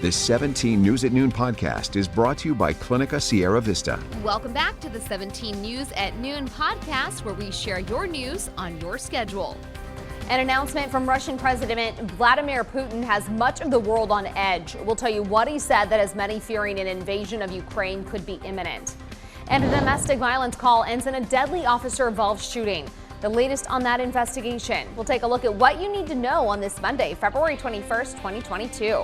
This 17 News at Noon podcast is brought to you by Clinica Sierra Vista. Welcome back to the 17 News at Noon podcast, where we share your news on your schedule. An announcement from Russian President Vladimir Putin has much of the world on edge. We'll tell you what he said that has many fearing an invasion of Ukraine could be imminent. And a domestic violence call ends in a deadly officer-involved shooting. The latest on that investigation. We'll take a look at what you need to know on this Monday, February 21st, 2022.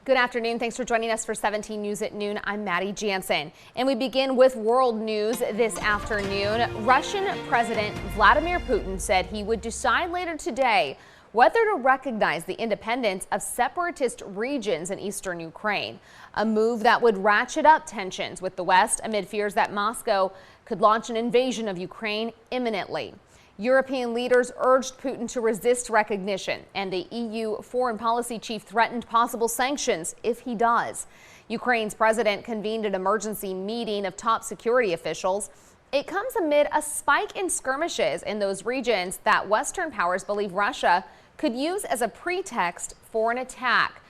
Good afternoon. Thanks for joining us for 17 News at Noon. I'm Maddie Jansen. And we begin with world news this afternoon. Russian President Vladimir Putin said he would decide later today whether to recognize the independence of separatist regions in eastern Ukraine, a move that would ratchet up tensions with the West amid fears that Moscow could launch an invasion of Ukraine imminently. European leaders urged Putin to resist recognition, and the EU foreign policy chief threatened possible sanctions if he does. Ukraine's president convened an emergency meeting of top security officials. It comes amid a spike in skirmishes in those regions that Western powers believe Russia could use as a pretext for an attack.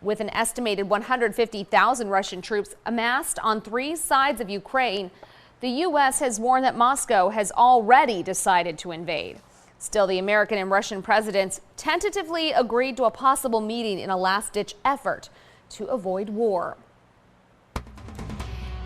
With an estimated 150,000 Russian troops amassed on three sides of Ukraine, the U.S. has warned that Moscow has already decided to invade. Still, the American and Russian presidents tentatively agreed to a possible meeting in a last-ditch effort to avoid war.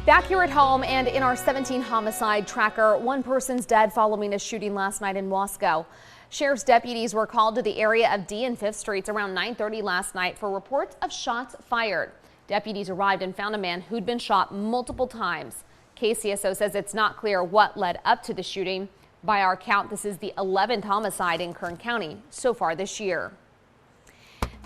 Back here at home and in our 17 homicide tracker, one person's dead following a shooting last night in Wasco. Sheriff's deputies were called to the area of D and 5th Streets around 9:30 last night for reports of shots fired. Deputies arrived and found a man who'd been shot multiple times. KCSO says it's not clear what led up to the shooting. By our count, this is the 11th homicide in Kern County so far this year.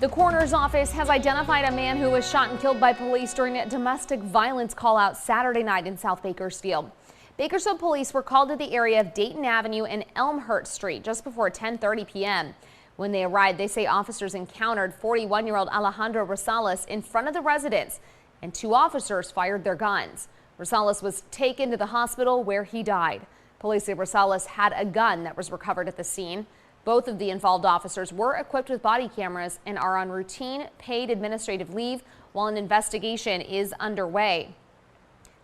The coroner's office has identified a man who was shot and killed by police during a domestic violence call out Saturday night in South Bakersfield. Bakersfield police were called to the area of Dayton Avenue and Elmhurst Street just before 10:30 p.m. When they arrived, they say officers encountered 41-year-old Alejandro Rosales in front of the residence, and two officers fired their guns. Rosales was taken to the hospital where he died. Police say Rosales had a gun that was recovered at the scene. Both of the involved officers were equipped with body cameras and are on routine paid administrative leave while an investigation is underway.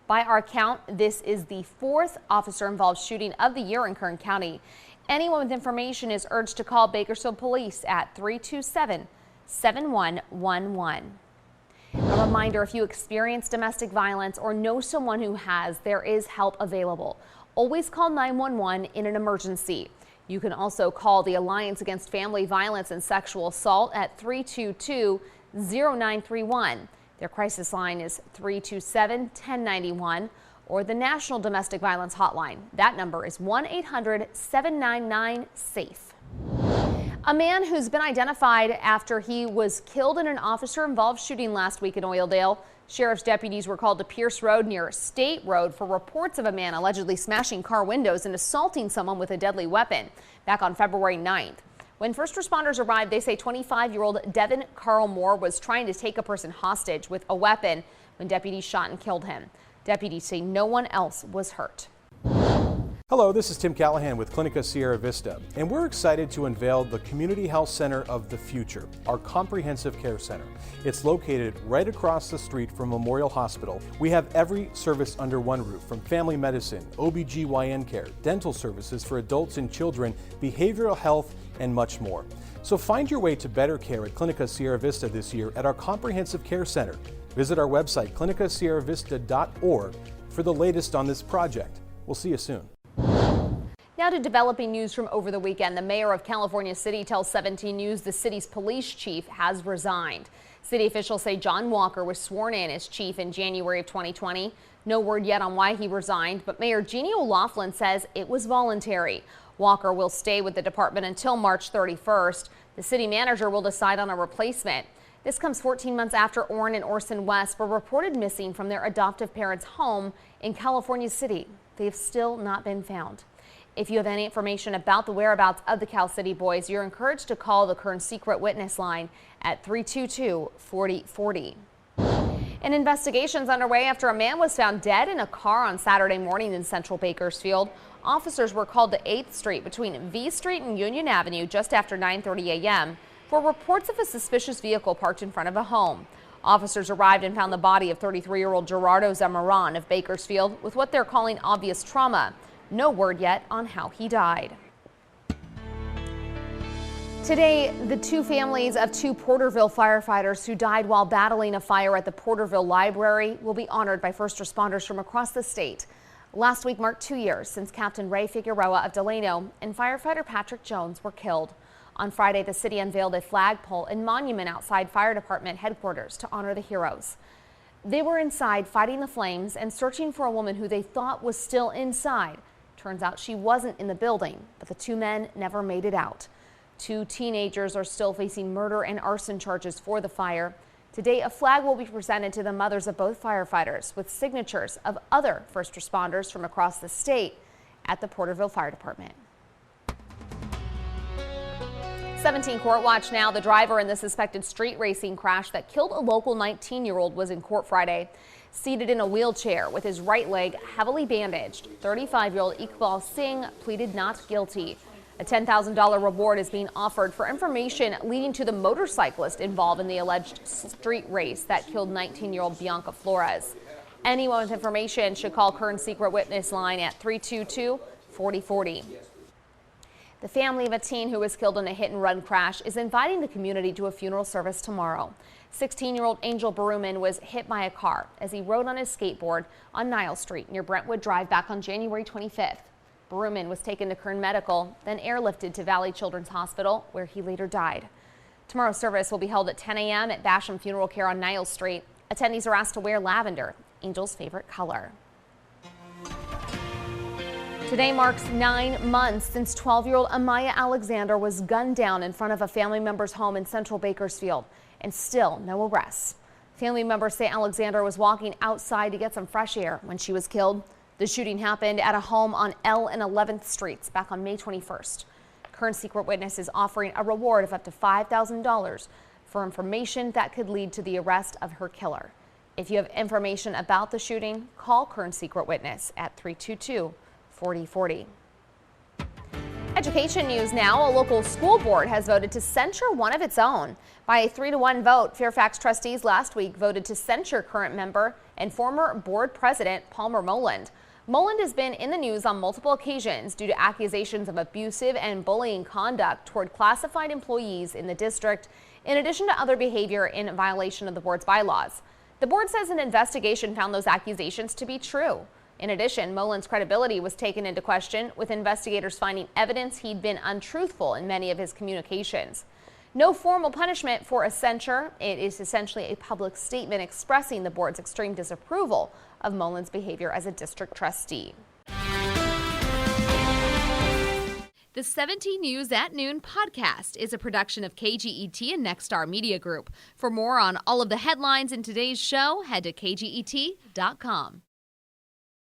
By our count, this is the fourth officer-involved shooting of the year in Kern County. Anyone with information is urged to call Bakersfield Police at 327-7111. A reminder, if you experience domestic violence or know someone who has, there is help available. Always call 911 in an emergency. You can also call the Alliance Against Family Violence and Sexual Assault at 322-0931. Their crisis line is 327-1091, or the National Domestic Violence Hotline. That number is 1-800-799-SAFE. A man who's been identified after he was killed in an officer-involved shooting last week in Oildale. Sheriff's deputies were called to Pierce Road near State Road for reports of a man allegedly smashing car windows and assaulting someone with a deadly weapon back on February 9th. When first responders arrived, they say 25-year-old Devin Carl Moore was trying to take a person hostage with a weapon when deputies shot and killed him. Deputies say no one else was hurt. Hello, this is Tim Callahan with Clinica Sierra Vista, and we're excited to unveil the Community Health Center of the Future, our comprehensive care center. It's located right across the street from Memorial Hospital. We have every service under one roof, from family medicine, OB/GYN care, dental services for adults and children, behavioral health, and much more. So find your way to better care at Clinica Sierra Vista this year at our comprehensive care center. Visit our website, clinicasierravista.org, for the latest on this project. We'll see you soon. Now to developing news from over the weekend. The mayor of California City tells 17 News the city's police chief has resigned. City officials say Jon Walker was sworn in as chief in January of 2020. No word yet on why he resigned, but Mayor Jeannie O'Loughlin says it was voluntary. Walker will stay with the department until March 31st. The city manager will decide on a replacement. This comes 14 months after Orrin and Orson West were reported missing from their adoptive parents' home in California City. They have still not been found. If you have any information about the whereabouts of the Cal City boys, you're encouraged to call the Kern Secret Witness line at 322-4040. An investigation is underway after a man was found dead in a car on Saturday morning in central Bakersfield. Officers were called to 8th Street between V Street and Union Avenue just after 9:30 a.m. for reports of a suspicious vehicle parked in front of a home. Officers arrived and found the body of 33-year-old Gerardo Zamaran of Bakersfield with what they're calling obvious trauma. No word yet on how he died. Today, the two families of two Porterville firefighters who died while battling a fire at the Porterville Library will be honored by first responders from across the state. Last week marked 2 years since Captain Ray Figueroa of Delano and firefighter Patrick Jones were killed. On Friday, the city unveiled a flagpole and monument outside fire department headquarters to honor the heroes. They were inside fighting the flames and searching for a woman who they thought was still inside. Turns out she wasn't in the building, but the two men never made it out. Two teenagers are still facing murder and arson charges for the fire. Today, a flag will be presented to the mothers of both firefighters with signatures of other first responders from across the state at the Porterville Fire Department. 17 Court Watch now. The driver in the suspected street racing crash that killed a local 19-year-old was in court Friday. Seated in a wheelchair with his right leg heavily bandaged, 35-year-old Iqbal Singh pleaded not guilty. A $10,000 reward is being offered for information leading to the motorcyclist involved in the alleged street race that killed 19-year-old Bianca Flores. Anyone with information should call Kern Secret Witness line at 322-4040. The family of a teen who was killed in a hit-and-run crash is inviting the community to a funeral service tomorrow. 16-year-old Angel Baruman was hit by a car as he rode on his skateboard on Niles Street near Brentwood Drive back on January 25th. Baruman was taken to Kern Medical, then airlifted to Valley Children's Hospital, where he later died. Tomorrow's service will be held at 10 a.m. at Basham Funeral Care on Niles Street. Attendees are asked to wear lavender, Angel's favorite color. Today marks 9 months since 12-year-old Amaya Alexander was gunned down in front of a family member's home in central Bakersfield, and still no arrests. Family members say Alexander was walking outside to get some fresh air when she was killed. The shooting happened at a home on L and 11th Streets back on May 21st. Kern Secret Witness is offering a reward of up to $5,000 for information that could lead to the arrest of her killer. If you have information about the shooting, call Kern Secret Witness at 322-4040. Education news now. A local school board has voted to censure one of its own. By a 3-1 vote, Fairfax trustees last week voted to censure current member and former board president Palmer Moland. Moland has been in the news on multiple occasions due to accusations of abusive and bullying conduct toward classified employees in the district, in addition to other behavior in violation of the board's bylaws. The board says an investigation found those accusations to be true. In addition, Moland's credibility was taken into question, with investigators finding evidence he'd been untruthful in many of his communications. No formal punishment for a censure. It is essentially a public statement expressing the board's extreme disapproval of Moland's behavior as a district trustee. The 17 News at Noon podcast is a production of KGET and Nexstar Media Group. For more on all of the headlines in today's show, head to kget.com.